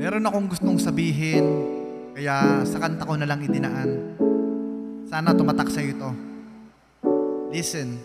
Meron akong gustong sabihin, kaya sa kanta ko na lang idinaan. Sana tumatak sa'yo ito. Listen.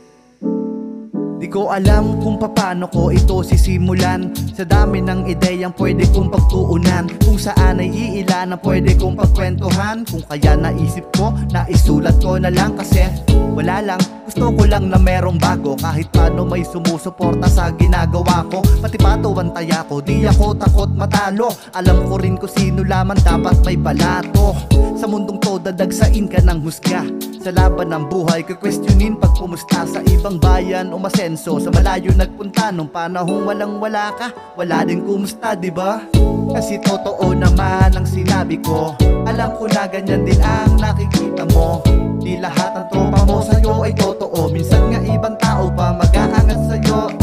Di ko alam kung paano ko ito sisimulan. Sa dami ng ideyang pwede kong pagtuunan, kung saan ay iilan ang pwede kong pagkwentuhan. Kung kaya naisip ko, naisulat ko na lang kasi wala lang, gusto ko lang na merong bago. Kahit paano may sumusuporta sa ginagawa ko. Pati patawan taya ko, di ako takot matalo. Alam ko rin kung sino lamang dapat may balato. Sa mundong to dadagsain ka ng husga. Sa laban ng buhay, kukwestiyonin pag pumusta sa ibang bayan o masenso. Sa malayo nagpunta nung panahong walang wala ka. Wala din kumusta, diba? Kasi totoo naman ang sinabi ko. Alam ko na ganyan din ang nakikita mo. Di lahat ng tropa mo sa'yo ay totoo. Minsan nga ibang tao pa mag-aangat sa'yo.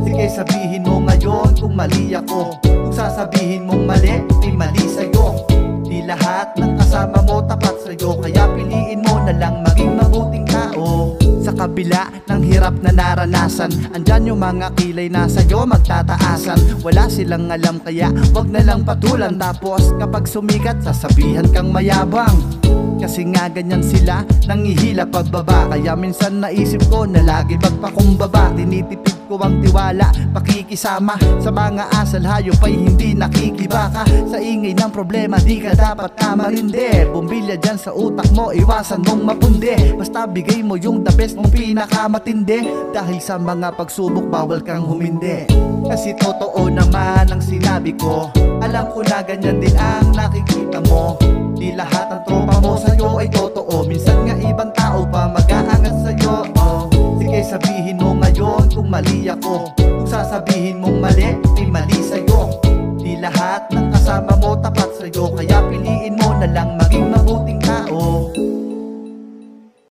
Sige sabihin mo ngayon kung mali ako. Kung sasabihin mong mali, ay mali sa'yo. Di lahat ng kasama mo tapat sa'yo, kaya piliin mo na lang maging mabuting tao. Sa kabila ng hirap na naranasan, andyan yung mga kilay na sa'yo magtataasan. Wala silang alam kaya wag na lang patulan. Tapos kapag sumikat sasabihan kang mayabang. Kasi nga ganyan sila, nangihila pagbaba. Kaya minsan naisip ko na lagi magpakumbaba. Tinitipid ko ang tiwala, pakikisama sa mga asal hayop ay hindi nakikibaka. Sa ingay ng problema di ka dapat kamarinde. Bumbilya dyan sa utak mo, iwasan mong mapundi. Basta bigay mo yung the best mong pinakamatindi. Dahil sa mga pagsubok bawal kang humindi. Kasi totoo naman ang sinabi ko. Alam ko na ganyan din ang nakikita mo. Di lahat ng tropa mo sa'yo ay totoo. Minsan nga ibang tao pa mag-aangat sa'yo. Sige sabihin mo ngayon kung mali ako. Kung sasabihin mong mali, ay mali sa'yo. Di lahat ng kasama mo tapat sa'yo, kaya piliin mo na lang maging